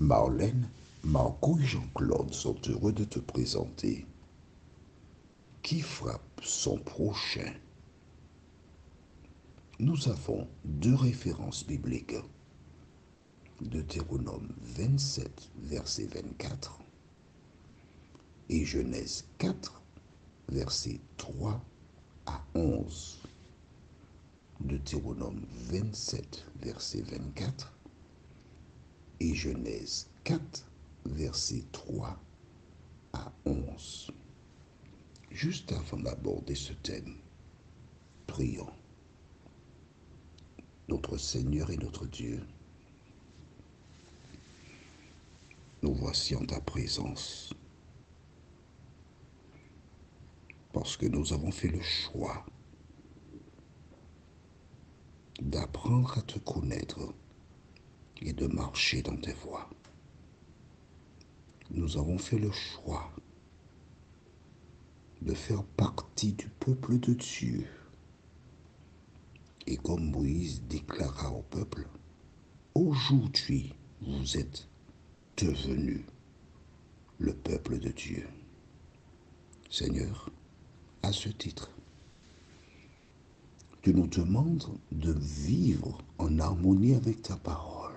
Marlène, Marco et Jean-Claude sont heureux de te présenter Qui frappe son prochain. Nous avons deux références bibliques. Deutéronome 27, verset 24 et Genèse 4, versets 3 à 11. Deutéronome 27, verset 24 et Genèse 4, versets 3 à 11. Juste avant d'aborder ce thème, prions. Notre Seigneur et notre Dieu, nous voici en ta présence parce que nous avons fait le choix d'apprendre à te connaître et de marcher dans tes voies. Nous avons fait le choix de faire partie du peuple de Dieu. Et comme Moïse déclara au peuple, aujourd'hui vous êtes devenus le peuple de Dieu. Seigneur, à ce titre, tu nous demandes de vivre en harmonie avec ta parole,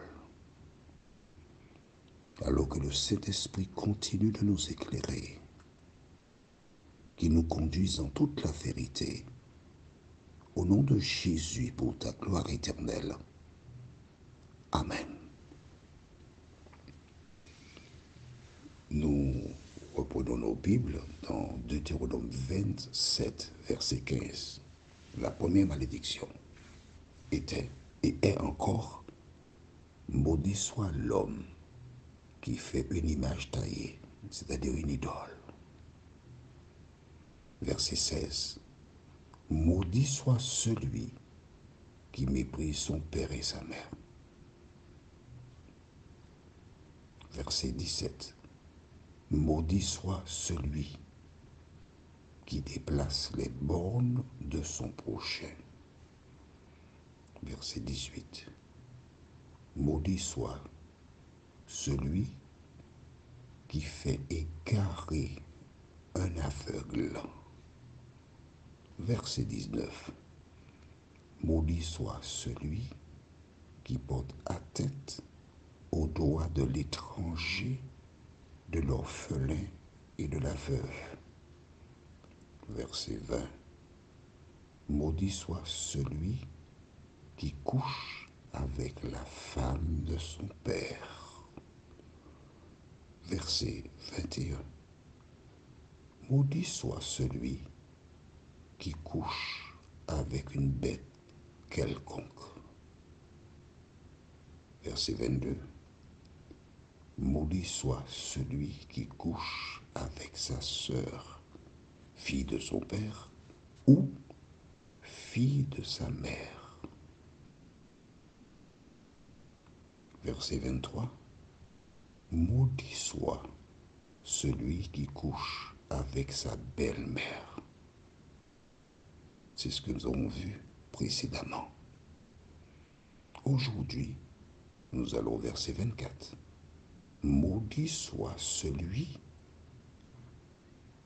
alors que le Saint-Esprit continue de nous éclairer, qui nous conduise en toute la vérité, au nom de Jésus pour ta gloire éternelle. Amen. Nous reprenons nos Bibles dans Deutéronome 27, verset 15. La première malédiction était et est encore: maudit soit l'homme qui fait une image taillée, c'est-à-dire une idole. Verset 16. Maudit soit celui qui méprise son père et sa mère. Verset 17. Maudit soit celui qui déplace les bornes de son prochain. Verset 18. Maudit soit celui qui fait égarer un aveugle. Verset 19. Maudit soit celui qui porte atteinte aux droits de l'étranger, de l'orphelin et de la veuve. Verset 20. Maudit soit celui qui couche avec la femme de son père. Verset 21. Maudit soit celui qui couche avec une bête quelconque. Verset 22. Maudit soit celui qui couche avec sa sœur, fille de son père, ou fille de sa mère. Verset 23. Maudit soit celui qui couche avec sa belle-mère. C'est ce que nous avons vu précédemment. Aujourd'hui, nous allons au verset 24. Maudit soit celui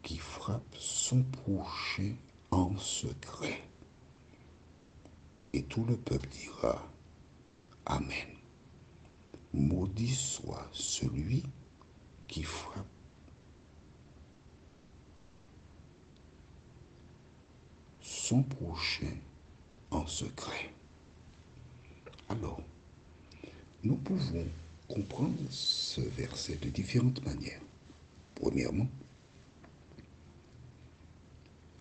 qui frappe son prochain en secret. Et tout le peuple dira Amen. Maudit soit celui qui frappe son prochain en secret. Alors, nous pouvons comprendre ce verset de différentes manières. Premièrement,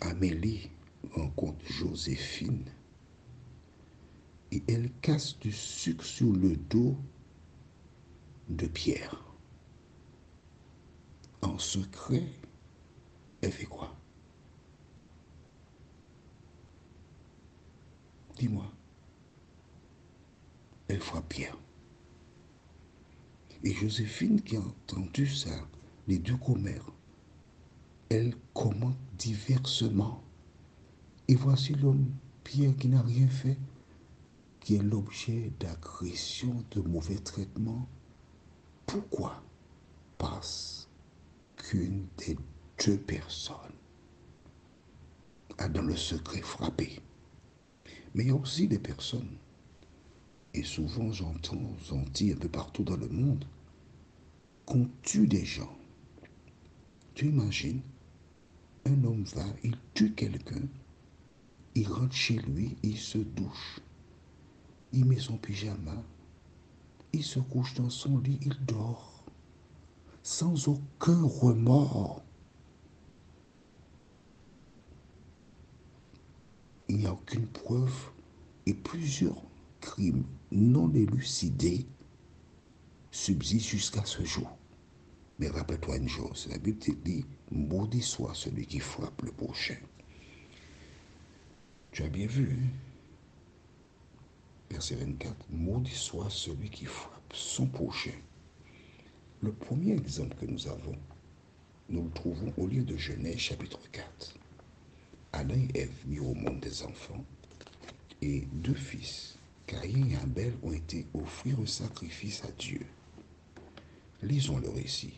Amélie rencontre Joséphine et elle casse du sucre sur le dos de Pierre. En secret, elle fait quoi? Dis-moi. Elle frappe Pierre. Et Joséphine, qui a entendu ça, les deux commères, elle commente diversement. Et voici l'homme, Pierre, qui n'a rien fait, qui est l'objet d'agression, de mauvais traitements Pourquoi? Parce qu'une des deux personnes a dans le secret frappé. Mais il y a aussi des personnes, et souvent j'en dis un peu partout dans le monde, qu'on tue des gens. Tu imagines, un homme va, il tue quelqu'un, il rentre chez lui, il se douche, il met son pyjama, il se couche dans son lit, il dort, sans aucun remords. Il n'y a aucune preuve et plusieurs crimes non élucidés subsistent jusqu'à ce jour. Mais rappelle-toi une chose, la Bible te dit, maudit soit celui qui frappe le prochain. Tu as bien vu, hein? Verset 24, maudit soit celui qui frappe son prochain. Le premier exemple que nous avons, nous le trouvons au livre de Genèse chapitre 4. Adam et Ève mirent au monde des enfants et deux fils, Caïn et Abel, ont été offrir un sacrifice à Dieu. Lisons le récit.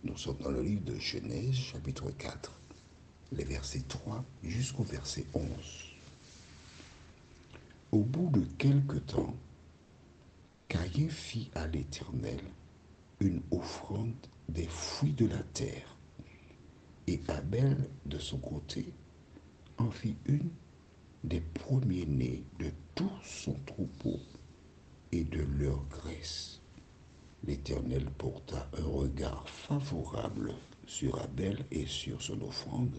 Nous sommes dans le livre de Genèse chapitre 4, les versets 3 jusqu'au verset 11. Au bout de quelque temps, Caïn fit à l'Éternel une offrande des fruits de la terre, et Abel, de son côté, en fit une des premiers-nés de tout son troupeau et de leur graisse. L'Éternel porta un regard favorable sur Abel et sur son offrande,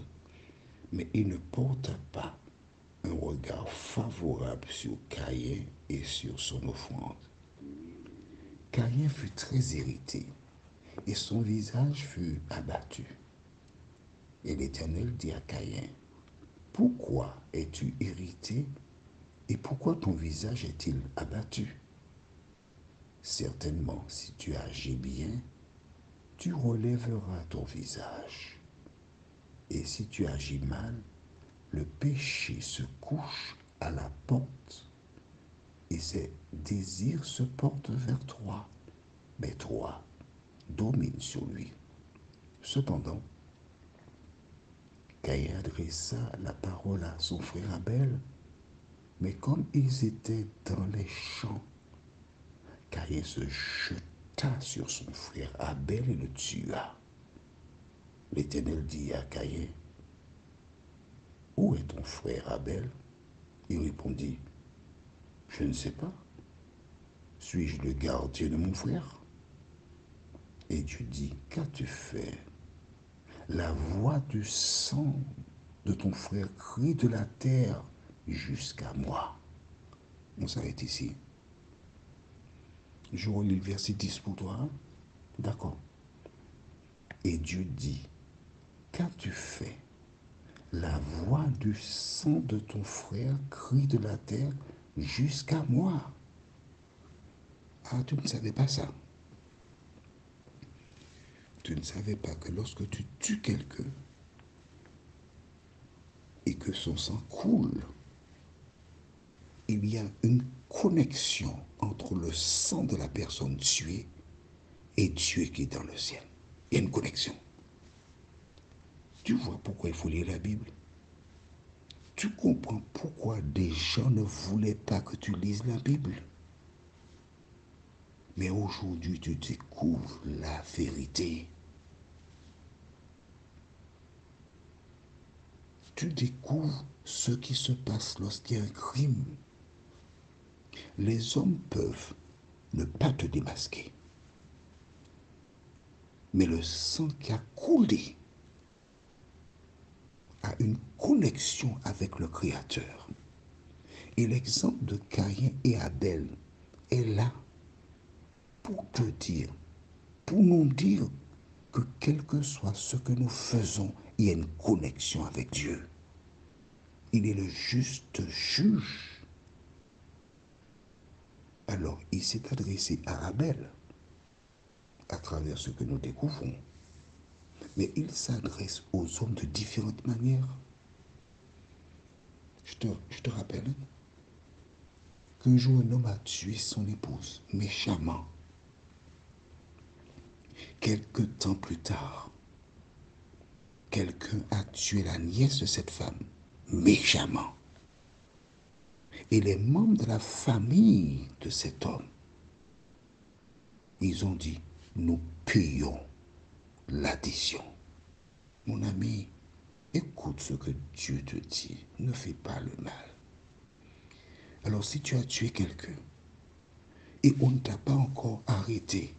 mais il ne porta pas un regard favorable sur Caïn et sur son offrande. Caïn fut très irrité et son visage fut abattu. Et l'Éternel dit à Caïn, pourquoi es-tu irrité et pourquoi ton visage est-il abattu? Certainement, si tu agis bien, tu relèveras ton visage. Et si tu agis mal, le péché se couche à la porte et ses désirs se portent vers toi, mais toi domine sur lui. Cependant, Caïn adressa la parole à son frère Abel, mais comme ils étaient dans les champs, Caïn se jeta sur son frère Abel et le tua. L'Éternel dit à Caïn, où est ton frère Abel? Il répondit, je ne sais pas. Suis-je le gardien de mon frère? Et Dieu dit, qu'as-tu fait? La voix du sang de ton frère crie de la terre jusqu'à moi. On s'arrête ici. Je relis le verset 10 pour toi. Hein? D'accord. Et Dieu dit, qu'as-tu fait? La voix du sang de ton frère crie de la terre jusqu'à moi. Ah, tu ne savais pas ça. Tu ne savais pas que lorsque tu tues quelqu'un et que son sang coule, il y a une connexion entre le sang de la personne tuée et Dieu qui est dans le ciel. Il y a une connexion. Tu vois pourquoi il faut lire la Bible? Tu comprends pourquoi des gens ne voulaient pas que tu lises la Bible? Mais aujourd'hui, tu découvres la vérité. Tu découvres ce qui se passe lorsqu'il y a un crime. Les hommes peuvent ne pas te démasquer. Mais le sang qui a coulé a une connexion avec le Créateur. Et l'exemple de Caïn et Abel est là pour te dire, pour nous dire que quel que soit ce que nous faisons, il y a une connexion avec Dieu. Il est le juste juge. Alors, il s'est adressé à Abel à travers ce que nous découvrons. Mais il s'adresse aux hommes de différentes manières. Je te rappelle qu'un jour un homme a tué son épouse méchamment. quelque temps plus tard, quelqu'un a tué la nièce de cette femme, méchamment. Et les membres de la famille de cet homme, ils ont dit, nous payons l'addition. Mon ami, écoute ce que Dieu te dit, ne fais pas le mal. Alors si tu as tué quelqu'un et on ne t'a pas encore arrêté,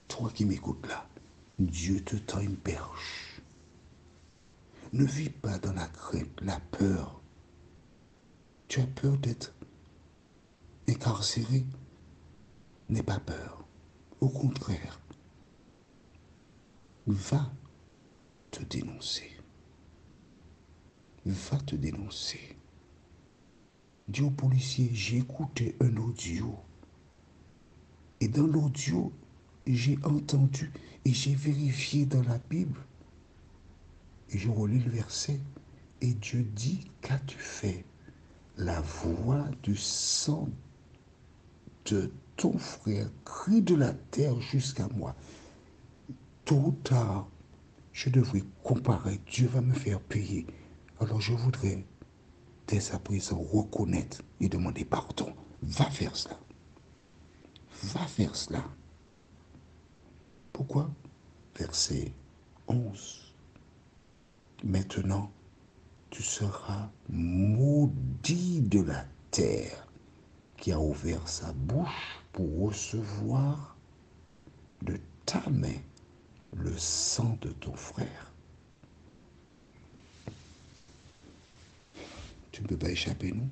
toi qui m'écoutes là, Dieu te tend une perche. Ne vis pas dans la crainte, la peur. Tu as peur d'être incarcéré? N'aie pas peur. Au contraire, va te dénoncer. Va te dénoncer. Dis au policier, j'ai écouté un audio. Et dans l'audio, j'ai entendu et j'ai vérifié dans la Bible. Et je relis le verset. Et Dieu dit, qu'as-tu fait? La voix du sang de ton frère crie de la terre jusqu'à moi. Tôt ou tard, je devrais comparer. Dieu va me faire payer. Alors je voudrais, dès à présent, reconnaître et demander pardon. Va faire cela. Va faire cela. Pourquoi? Verset 11. Maintenant, tu seras maudit de la terre qui a ouvert sa bouche pour recevoir de ta main le sang de ton frère. Tu ne peux pas échapper, non?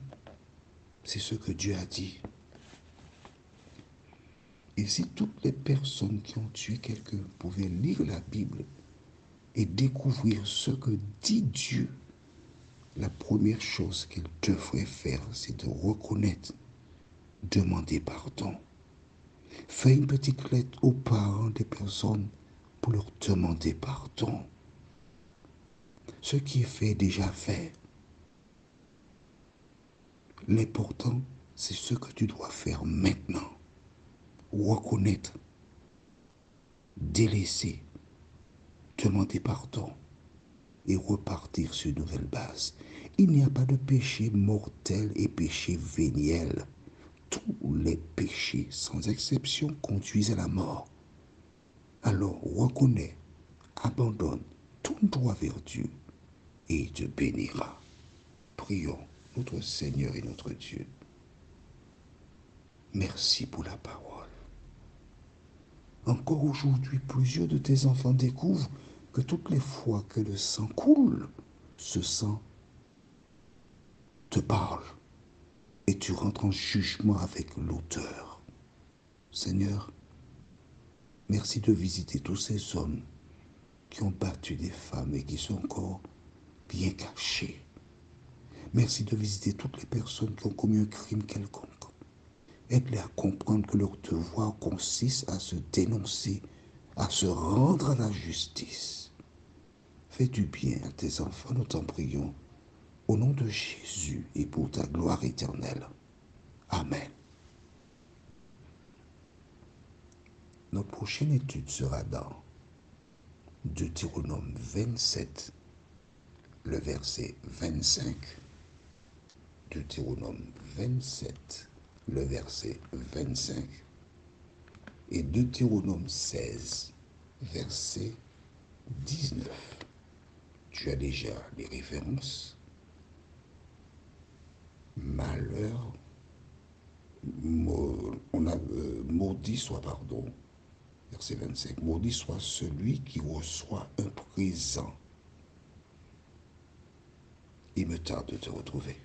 C'est ce que Dieu a dit. Et si toutes les personnes qui ont tué quelqu'un pouvaient lire la Bible et découvrir ce que dit Dieu, la première chose qu'ils devraient faire, c'est de reconnaître, demander pardon. Fais une petite lettre aux parents des personnes pour leur demander pardon. Ce qui est fait est déjà fait. L'important, c'est ce que tu dois faire maintenant. Reconnaître, délaisser, demander pardon et repartir sur une nouvelle base. Il n'y a pas de péché mortel et péché véniel. Tous les péchés, sans exception, conduisent à la mort. Alors reconnais, abandonne, tourne-toi vers Dieu et il te bénira. Prions notre Seigneur et notre Dieu. Merci pour la parole. Encore aujourd'hui, plusieurs de tes enfants découvrent que toutes les fois que le sang coule, ce sang te parle et tu rentres en jugement avec l'auteur. Seigneur, merci de visiter tous ces hommes qui ont battu des femmes et qui sont encore bien cachés. Merci de visiter toutes les personnes qui ont commis un crime quelconque. Aide-les à comprendre que leur devoir consiste à se dénoncer, à se rendre à la justice. Fais du bien à tes enfants, nous t'en prions, au nom de Jésus et pour ta gloire éternelle. Amen. Notre prochaine étude sera dans Deutéronome 27, le verset 25. Deutéronome 27, le verset 25. Et Deutéronome 16, verset 19. Tu as déjà les références. Malheur, maudit soit, verset 25, maudit soit celui qui reçoit un présent. Il me tarde de te retrouver.